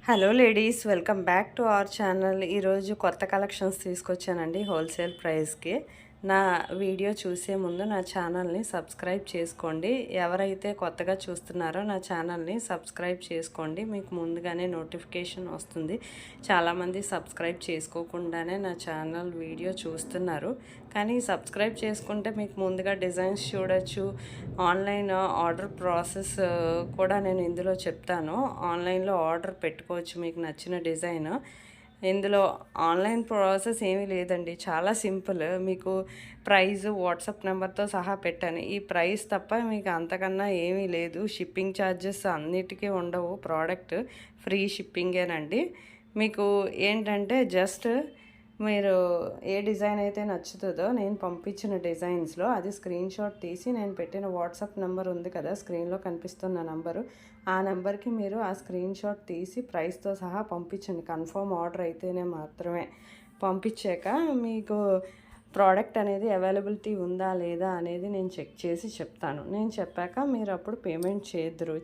Hello ladies, welcome back to our channel. ఈరోజు కొత్త collections తీసుకొచ్చానండి హోల్సేల్ ప్రైస్కి. నా వీడియో చూసే ముందు నా ఛానల్ని సబ్స్క్రైబ్ చేసుకోండి. ఎవరైతే కొత్తగా చూస్తున్నారో నా ఛానల్ని సబ్స్క్రైబ్ చేసుకోండి, మీకు ముందుగానే నోటిఫికేషన్ వస్తుంది. చాలామంది సబ్స్క్రైబ్ చేసుకోకుండానే నా ఛానల్ వీడియో చూస్తున్నారు, కానీ సబ్స్క్రైబ్ చేసుకుంటే మీకు ముందుగా డిజైన్స్ చూడొచ్చు. ఆన్లైన్ ఆర్డర్ ప్రాసెస్ కూడా నేను ఇందులో చెప్తాను. ఆన్లైన్లో ఆర్డర్ పెట్టుకోవచ్చు మీకు నచ్చిన డిజైన్. ఇందులో ఆన్లైన్ ప్రాసెస్ ఏమీ లేదండి, చాలా సింపుల్. మీకు ప్రైస్ వాట్సాప్ నెంబర్తో సహా పెట్టాను. ఈ ప్రైస్ తప్ప మీకు అంతకన్నా ఏమీ లేదు. షిప్పింగ్ ఛార్జెస్ అన్నిటికీ ఉండవు. ప్రోడక్ట్ ఫ్రీ షిప్పింగేనండి. మీకు ఏంటంటే జస్ట్ మీరు ఏ డిజైన్ అయితే నచ్చుతుందో నేను పంపించిన డిజైన్స్లో అది స్క్రీన్ షాట్ తీసి నేను పెట్టిన వాట్సాప్ నెంబర్ ఉంది కదా, స్క్రీన్లో కనిపిస్తున్న నెంబరు, ఆ నెంబర్కి మీరు ఆ స్క్రీన్ షాట్ తీసి ప్రైస్తో సహా పంపించండి. కన్ఫర్మ్ ఆర్డర్ అయితేనే మాత్రమే. పంపించాక మీకు ప్రోడక్ట్ అనేది అవైలబిలిటీ ఉందా లేదా అనేది నేను చెక్ చేసి చెప్తాను. నేను చెప్పాక మీరు అప్పుడు పేమెంట్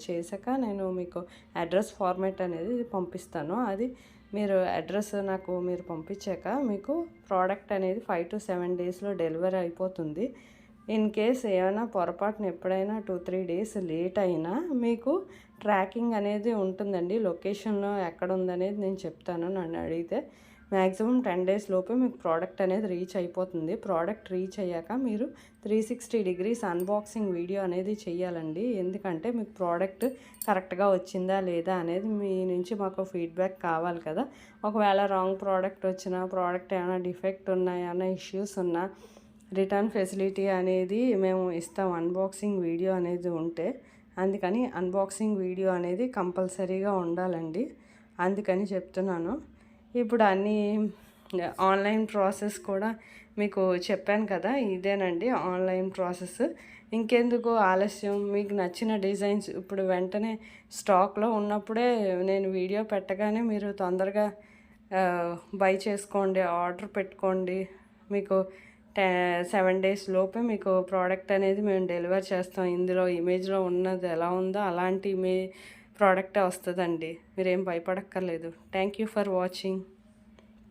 చేశాక నేను మీకు అడ్రస్ ఫార్మాట్ అనేది పంపిస్తాను. అది మీరు అడ్రస్ నాకు మీరు పంపించాక మీకు ప్రోడక్ట్ అనేది 5 to 7 డేస్లో డెలివరీ అయిపోతుంది. ఇన్ కేస్ ఏమైనా పొరపాటున ఎప్పుడైనా 2-3 డేస్ లేట్ అయినా మీకు ట్రాకింగ్ అనేది ఉంటుందండి. లొకేషన్లో ఎక్కడ ఉందనేది నేను చెప్తాను. నన్ను అడిగితే మ్యాక్సిమం 10 డేస్ లోపే మీకు ప్రోడక్ట్ అనేది రీచ్ అయిపోతుంది. ప్రోడక్ట్ రీచ్ అయ్యాక మీరు 360 degrees అన్బాక్సింగ్ వీడియో అనేది చేయాలండి. ఎందుకంటే మీకు ప్రోడక్ట్ కరెక్ట్గా వచ్చిందా లేదా అనేది మీ నుంచి మాకు ఫీడ్బ్యాక్ కావాలి కదా. ఒకవేళ రాంగ్ ప్రోడక్ట్ వచ్చినా, ప్రోడక్ట్ ఏమైనా డిఫెక్ట్ ఉన్నా, ఏమైనా ఇష్యూస్ ఉన్నా రిటర్న్ ఫెసిలిటీ అనేది మేము ఇస్తాం. అన్బాక్సింగ్ వీడియో అనేది ఉంటే అందుకని అన్బాక్సింగ్ వీడియో అనేది కంపల్సరీగా ఉండాలండి. అందుకని చెప్తున్నాను. ఇప్పుడు అన్నీ ఆన్లైన్ ప్రాసెస్ కూడా మీకు చెప్పాను కదా, ఇదేనండి ఆన్లైన్ ప్రాసెస్. ఇంకెందుకు ఆలస్యం, మీకు నచ్చిన డిజైన్స్ ఇప్పుడు వెంటనే స్టాక్లో ఉన్నప్పుడే నేను వీడియో పెట్టగానే మీరు తొందరగా బై చేసుకోండి, ఆర్డర్ పెట్టుకోండి. మీకు 7 డేస్ లోపే మీకు ప్రోడక్ట్ అనేది మేము డెలివర్ చేస్తాం. ఇందులో ఇమేజ్లో ఉన్నది ఎలా ఉందో అలాంటి ప్రోడక్టే వస్తుందండి. మీరేం భయపడక్కర్లేదు. Thank you for watching.